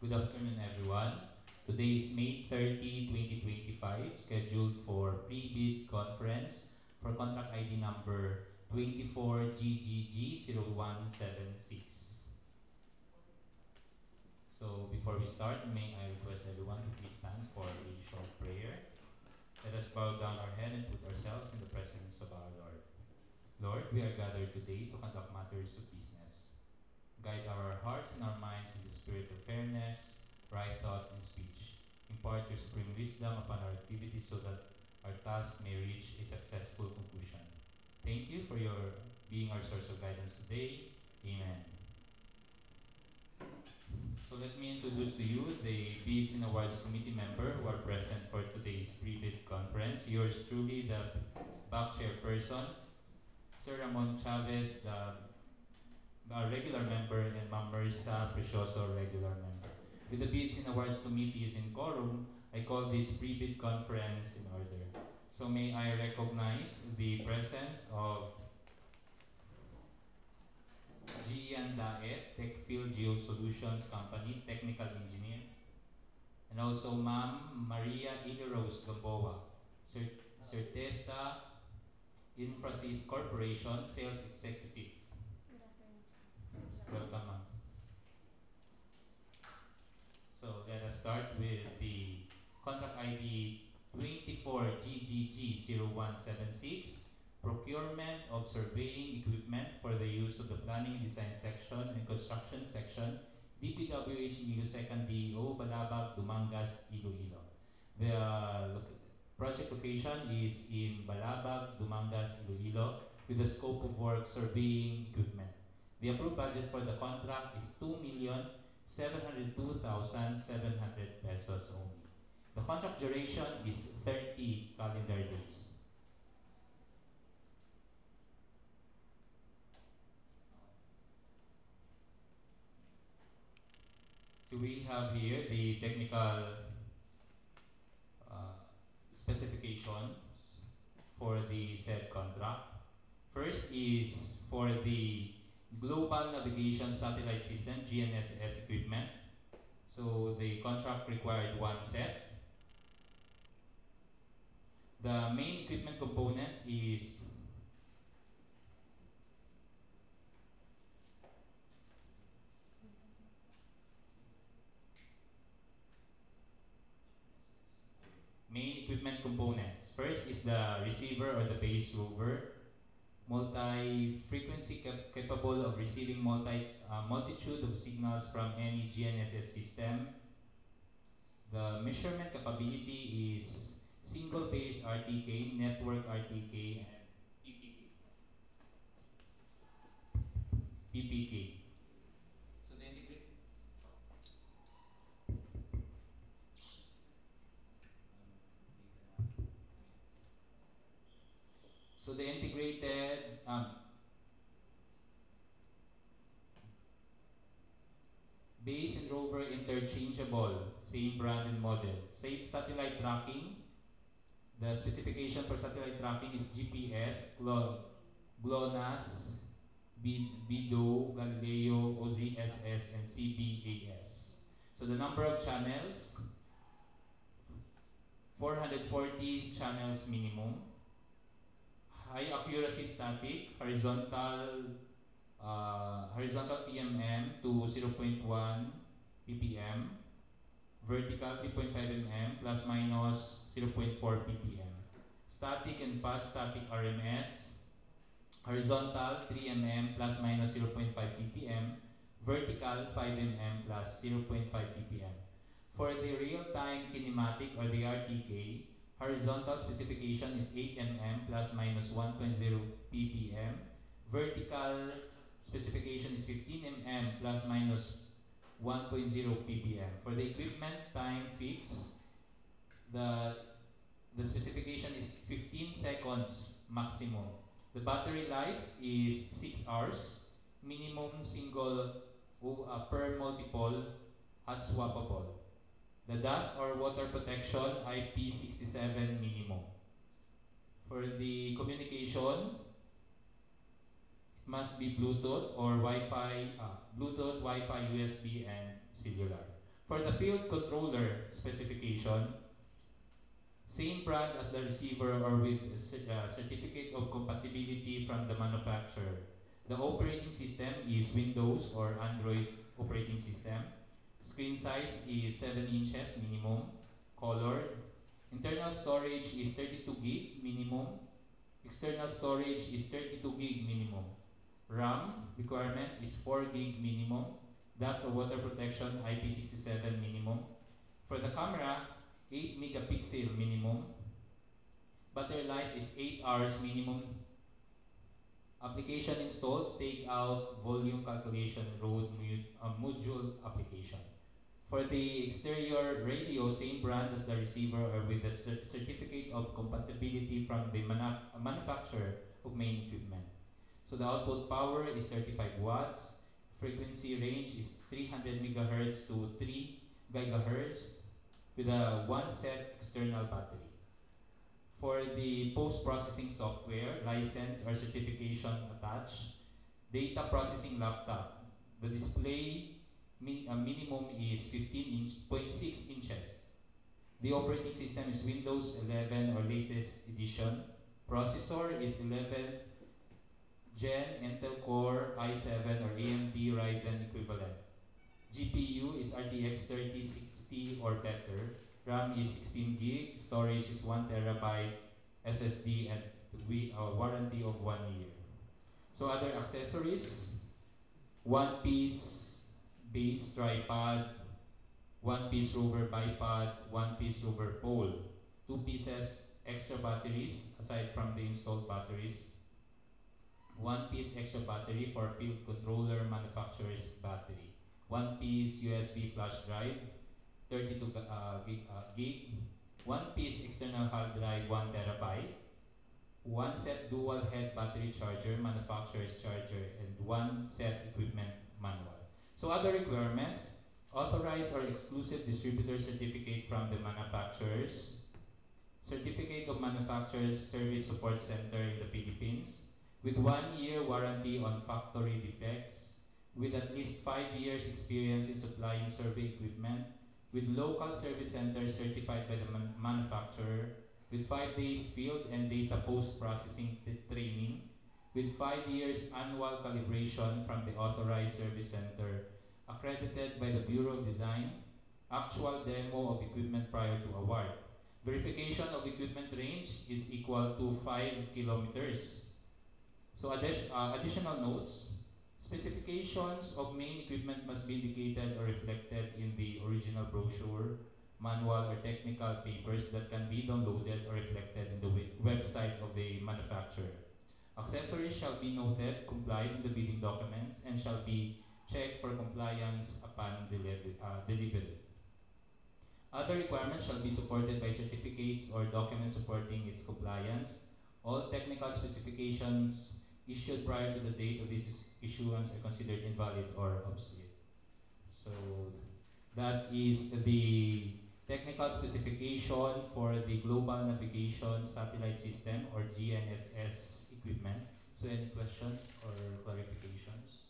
Good afternoon, everyone. Today is May 30, 2025, scheduled for pre-bid conference for contract ID number 24GGG0176. So before we start, may I request everyone to please stand for a short prayer. Let us bow down our head and put ourselves in the presence of our Lord. Lord, we are gathered today to conduct matters of business. Guide our hearts and our minds in the spirit of fairness, right thought, and speech. Impart your supreme wisdom upon our activities so that our task may reach a successful conclusion. Thank you for your being our source of guidance today. Amen. So let me introduce to you the Bids and Awards Committee member who are present for today's pre-bid conference. Yours truly, the back chairperson, Sir Ramon Chavez, the regular member, and Ma'am Marissa Precioso, regular member. With the Bids and Awards Committee is in quorum, I call this pre-bid conference in order. So may I recognize the presence of Gian Daet, Techfield Geosolutions Company, Technical Engineer, and also Ma'am Maria Ilirose Gamboa, Certeza Infrasys Corporation, Sales Executive. Welcome, ma'am. So let us start with the contract ID 24GGG0176, procurement of surveying equipment for the use of the planning and design section and construction section, DPWH Iloilo 2nd DEO, Balabag, Dumangas, Iloilo. The project location is in Balabag, Dumangas, Iloilo, with the scope of work surveying equipment. The approved budget for the contract is 2,702,700 pesos only. The contract duration is 30 calendar days. So we have here the technical specifications for the said contract. First is for the Global Navigation Satellite System, GNSS equipment. So the contract required one set. The main equipment component is main equipment components. First is the receiver or the base rover, multi-frequency capable of receiving multitude of signals from any GNSS system. The measurement capability is single base RTK, network RTK, and PPK. PPK. So the integrated. So the integrated base and rover interchangeable, same brand and model. Same satellite tracking. The specification for satellite tracking is GPS, GLONASS, BIDO, Galileo, OZSS, and CBAS. So the number of channels, 440 channels minimum. High accuracy static, horizontal TMM to 0.1 ppm, vertical 3.5 mm plus minus 0.4 ppm. Static and fast static RMS, horizontal 3 mm plus minus 0.5 ppm, vertical 5 mm plus 0.5 ppm. For the real-time kinematic or the RTK, horizontal specification is 8 mm plus minus 1.0 ppm. Vertical specification is 15 mm plus minus 1.0 ppm. For the equipment time fix, the specification is 15 seconds maximum. The battery life is 6 hours. Minimum single per multiple hot swappable. The dust or water protection IP67 minimum. For the communication, must be Bluetooth or Wi-Fi, Bluetooth, Wi-Fi, USB, and cellular. For the field controller specification, same brand as the receiver or with a certificate of compatibility from the manufacturer. The operating system is Windows or Android operating system. Screen size is 7 inches minimum, colored. Internal storage is 32 gig minimum. External storage is 32 gig minimum. RAM requirement is 4 gig minimum. Dust or water protection IP67 minimum. For the camera, 8 megapixel minimum. Battery life is 8 hours minimum. Application installs take out volume calculation module application. For the exterior radio, same brand as the receiver or with the certificate of compatibility from the manufacturer of main equipment. So the output power is 35 watts. Frequency range is 300 megahertz to 3 gigahertz with a one set external battery. For the post-processing software, license or certification attached, data processing laptop. The display minimum is 15.6 inches. The operating system is Windows 11 or latest edition. Processor is 11th Gen Intel Core i7 or AMD Ryzen equivalent. GPU is RTX 3060 or better. RAM is 16 gig. Storage is 1 terabyte. SSD and warranty of 1 year. So other accessories, one piece base tripod, one piece rover bipod, one piece rover pole, 2 pieces extra batteries aside from the installed batteries, one piece extra battery for field controller manufacturer's battery, one piece USB flash drive, 32 gig, one piece external hard drive 1 terabyte, one set dual head battery charger, manufacturer's charger, and one set equipment manual. So other requirements, authorized or exclusive distributor certificate from the manufacturers, certificate of manufacturer's service support center in the Philippines, with 1 year warranty on factory defects, with at least 5 years experience in supplying survey equipment, with local service centers certified by the manufacturer, with 5 days field and data post-processing training, with 5 years annual calibration from the authorized service center, accredited by the Bureau of Design, actual demo of equipment prior to award. Verification of equipment range is equal to 5 kilometers. So additional notes, specifications of main equipment must be indicated or reflected in the original brochure, manual, or technical papers that can be downloaded or reflected in the website of the manufacturer. Accessories shall be noted, complied in the bidding documents, and shall be checked for compliance upon delivery. Other requirements shall be supported by certificates or documents supporting its compliance. All technical specifications issued prior to the date of this issuance are considered invalid or obsolete. So that is the technical specification for the Global Navigation Satellite System or GNSS equipment. So any questions or clarifications?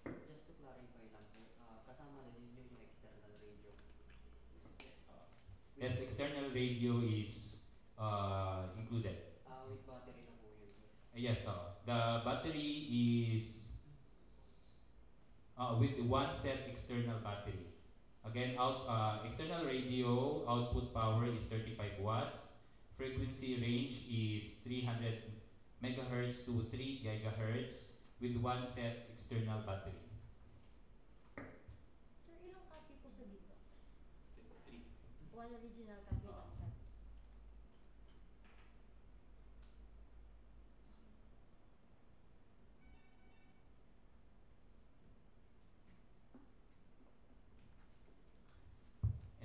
Just to clarify lang sir, kasama na din yung external radio. Yes, external radio is included. With battery na po yun. Yes, the battery is with one set external battery. Again, external radio output power is 35 watts. Frequency range is 300 megahertz to 3 gigahertz with one set external battery. Sir, ilang copy po sa detox? 3. One original copy lang siya.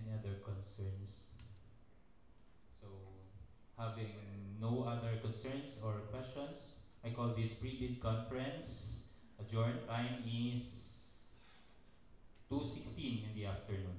Any other concerns? So, having no other concerns or questions, I call this pre-bid conference adjourned. Time is 2:16 in the afternoon.